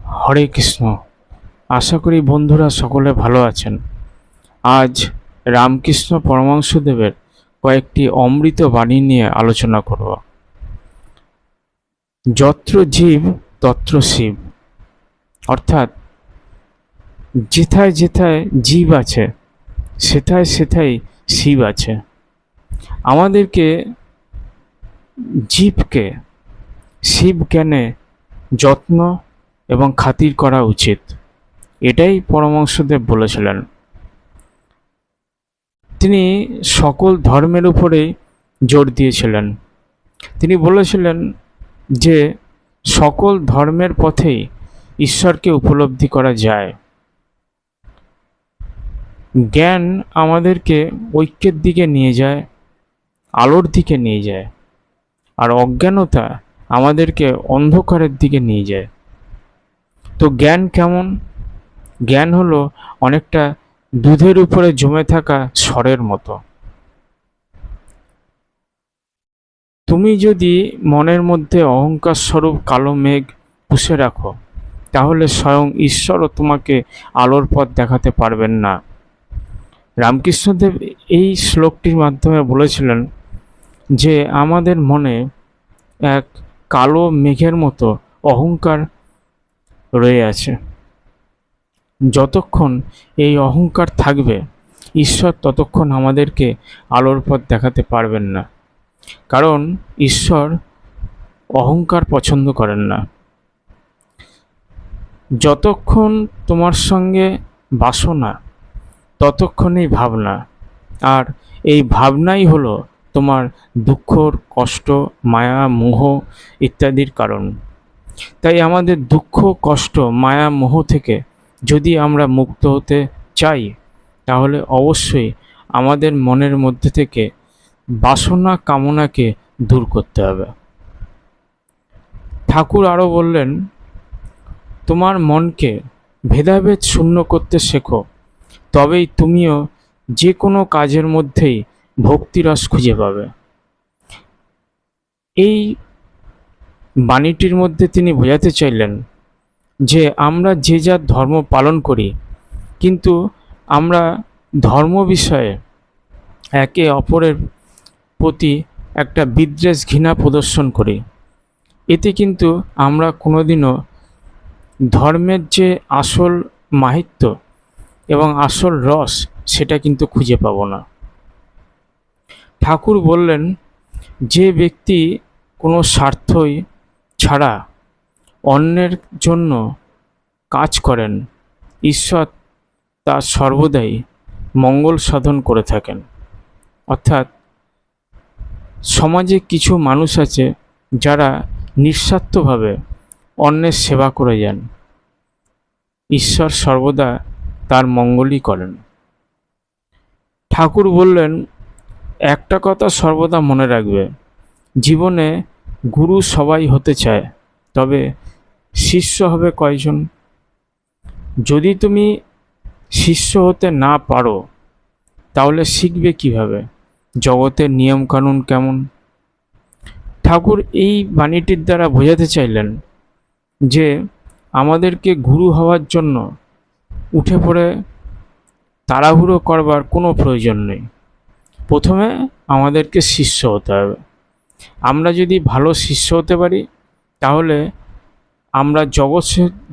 হরে কৃষ্ণ। আশা করি বন্ধুরা সকলে ভালো আছেন। আজ রামকৃষ্ণ পরমহংসদেবের কয়েকটি অমৃত বাণী নিয়ে আলোচনা করব। যত্র জীব তত্র শিব, অর্থাৎ যেথায় যেথায় জীব আছে সেথায় সেথায় শিব আছে। আমাদেরকে জীবকে শিব জ্ঞানে যত্ন এবং খাতির করা উচিত, এটাই পরমহংসদেব বলেছিলেন। তিনি সকল ধর্মের উপরেই জোর দিয়েছিলেন। তিনি বলেছিলেন যে সকল ধর্মের পথেই ঈশ্বরকে উপলব্ধি করা যায়। জ্ঞান আমাদেরকে ঐক্যের দিকে নিয়ে যায়, আলোর দিকে নিয়ে যায়, আর অজ্ঞানতা আমাদেরকে অন্ধকারের দিকে নিয়ে যায়। তো জ্ঞান কেমন? জ্ঞান হলো অনেকটা দুধের উপরে জমে থাকা সরের মতো। তুমি যদি মনের মধ্যে অহংকার স্বরূপ কালো মেঘ পুষে রাখো, তাহলে স্বয়ং ঈশ্বরও তোমাকে আলোর পথ দেখাতে পারবেন না। রামকৃষ্ণদেব এই শ্লোকটির মাধ্যমে বলেছিলেন যে আমাদের মনে এক কালো মেঘের মতো অহংকার রয়ে আছে। যতক্ষণ এই অহংকার থাকবে, ঈশ্বর ততক্ষণ আমাদেরকে আলোর পথ দেখাতে পারবেন না। কারণ ঈশ্বর অহংকার পছন্দ করেন না। যতক্ষণ তোমার সঙ্গে বাসনা, ততক্ষণই ভাবনা, আর এই ভাবনাই হলো তোমার দুঃখ, কষ্ট, মায়া, মোহ ইত্যাদির কারণ। তাই আমাদের দুঃখ, কষ্ট, মায়া, মোহ থেকে যদি আমরা মুক্ত হতে চাই, তাহলে অবশ্যই আমাদের মনের মধ্যে থেকে বাসনা কামনাকে দূর করতে হবে। ঠাকুর আরও বললেন, তোমার মনকে ভেদাভেদ শূন্য করতে শেখো, তবেই তুমিও যে কোনো কাজের মধ্যেই ভক্তিরস খুঁজে পাবে। এই বাণীটির মধ্যে তিনি বোঝাতে চাইলেন যে আমরা যে যার ধর্ম পালন করি, কিন্তু আমরা ধর্ম বিষয়ে একে অপরের প্রতি একটা বিদ্বেষ, ঘৃণা প্রদর্শন করি। এতে কিন্তু আমরা কোনোদিনও ধর্মের যে আসল মাহাত্ম্য এবং আসল রস, সেটা কিন্তু খুঁজে পাব না। ঠাকুর বললেন, যে ব্যক্তি কোনো স্বার্থই ছাড়া অন্যের জন্য কাজ করেন, ঈশ্বর তার সর্বদাই মঙ্গল সাধন করে থাকেন। অর্থাৎ সমাজে কিছু মানুষ আছে যারা নিঃস্বার্থভাবে অন্যের সেবা করে যান, ঈশ্বর সর্বদা তার মঙ্গলই করেন। ঠাকুর বললেন, একটা কথা সর্বদা মনে রাখবে, জীবনে গুরু সবাই হতে চায়, তবে শিষ্য হবে কয়জন? যদি তুমি শিষ্য হতে না পারো, তাহলে শিখবে কিভাবে জগতের নিয়মকানুন কেমন? ঠাকুর এই বাণীটির দ্বারা বোঝাতে চাইলেন যে আমাদেরকে গুরু হওয়ার জন্য উঠে পড়ে তাড়াহুড়ো করবার কোনো প্রয়োজন নেই। প্রথমে আমাদেরকে শিষ্য হতে হবে। আমরা যদি ভালো শিষ্য হতে পারি, তাহলে আমরা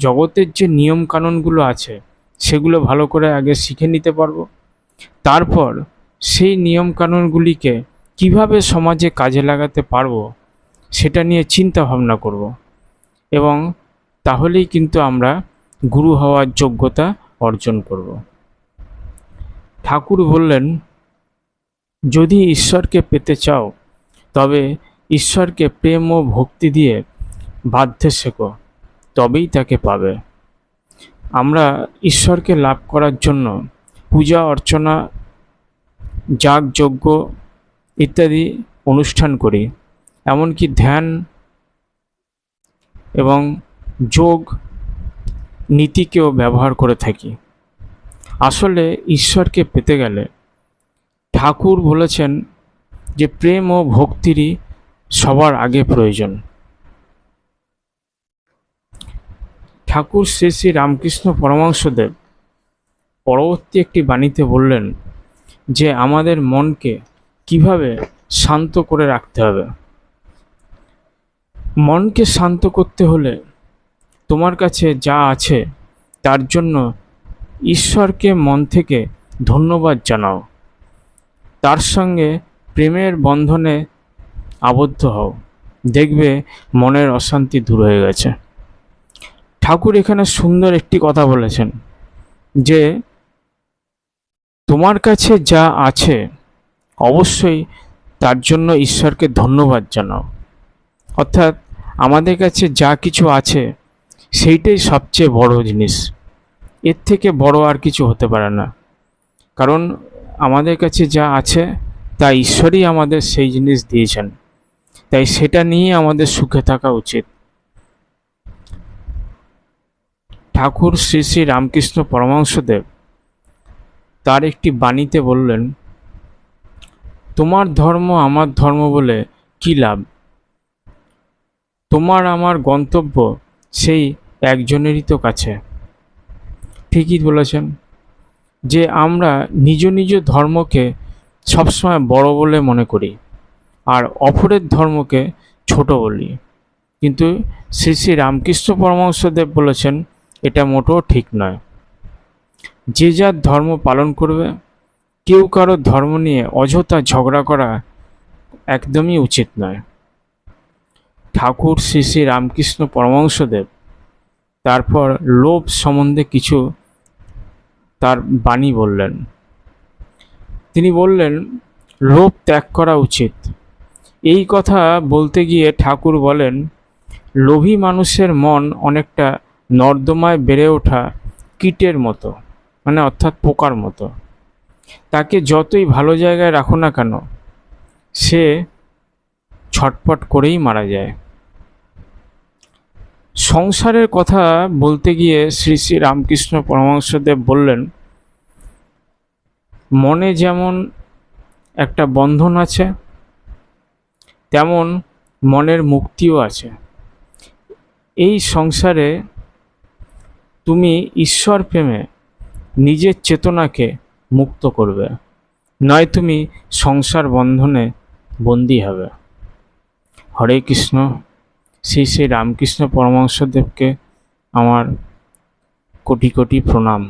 জগতের যে নিয়মকানুনগুলো আছে সেগুলো ভালো করে আগে শিখে নিতে পারবো। তারপর সেই নিয়মকানুনগুলিকে কিভাবে সমাজে কাজে লাগাতে পারবো, সেটা নিয়ে চিন্তা ভাবনা করব, এবং তাহলেই কিন্তু আমরা গুরু হওয়ার যোগ্যতা অর্জন করব। ঠাকুর বললেন, যদি ঈশ্বরকে পেতে চাও, তবে ঈশ্বরকে প্রেম ও ভক্তি দিয়ে বাঁধতে শেখো, তবেই তাকে পাবে। আমরা ঈশ্বরকে লাভ করার জন্য পূজা অর্চনা, যাগযজ্ঞ ইত্যাদি অনুষ্ঠান করি, এমনকি ধ্যান এবং যোগ নীতিকেও ব্যবহার করে থাকি। আসলে ঈশ্বরকে পেতে গেলে ঠাকুর বলেছেন যে প্রেম ও ভক্তিরই সবার আগে প্রয়োজন। ঠাকুর শ্রী শ্রী রামকৃষ্ণ পরমহংসদেব পরবর্তী একটি বাণীতে বললেন যে আমাদের মনকে কিভাবে শান্ত করে রাখতে হবে। মনকে শান্ত করতে হলে তোমার কাছে যা আছে তার জন্য ঈশ্বরকে মন থেকে ধন্যবাদ জানাও, তার সঙ্গে প্রেমের বন্ধনে আবদ্ধ হও, দেখবে মনের অশান্তি দূর হয়ে গেছে। ঠাকুর এখানে সুন্দর একটি কথা বলেছেন যে তোমার কাছে যা আছে অবশ্যই তার জন্য ঈশ্বরকে ধন্যবাদ জানাও। অর্থাৎ আমাদের কাছে যা কিছু আছে সেইটাই সবচেয়ে বড় জিনিস, এর থেকে বড় আর কিছু হতে পারে না। কারণ আমাদের কাছে যা আছে তা ঈশ্বরই আমাদের সেই জিনিস দিয়েছেন, তাই সেটা নিয়ে আমাদের সুখে থাকা উচিত। ঠাকুর শ্রী শ্রী রামকৃষ্ণ পরমহংসদেব তার একটি বাণীতে বললেন, তোমার ধর্ম আমার ধর্ম বলে কি লাভ, তোমার আমার গন্তব্য সেই একজনেরই তো কাছে। ঠিকই বলেছেন যে আমরা নিজ নিজ ধর্মকে সবসময় বড় বলে মনে করি আর অপরের ধর্মকে ছোট বলি, কিন্তু শ্রী শ্রী রামকৃষ্ণ পরমহংসদেব বলেছেন এটা মোটেও ঠিক নয়। যে যার ধর্ম পালন করবে, কেউ কারো ধর্ম নিয়ে অযথা ঝগড়া করা একদমই উচিত নয়। ঠাকুর শ্রী শ্রী রামকৃষ্ণ পরমহংসদেব তারপর লোভ সম্বন্ধে কিছু তার বাণী বললেন। তিনি বললেন লোভ ত্যাগ করা উচিত। এই কথা বলতে গিয়ে ঠাকুর বলেন, লোভী মানুষের মন অনেকটা নর্দমায় বেড়ে ওঠা কীটের মতো, মানে অর্থাৎ পোকার মতো। তাকে যতই ভালো জায়গায় রাখো না কেন সে ছটপট করেই মারা যায়। সংসারের কথা বলতে গিয়ে শ্রী শ্রী রামকৃষ্ণ পরমহংসদেব বললেন, মনে যেমন একটা বন্ধন আছে তেমন মনের মুক্তিও আছে। এই সংসারে তুমি ঈশ্বর প্রেমে নিজের চেতনাকে মুক্ত করবে, নয় তুমি সংসার বন্ধনে বন্দী হবে। হরে কৃষ্ণ। শ্রী শ্রী রামকৃষ্ণ পরমহংসদেবকে আমার কোটি কোটি প্রণাম।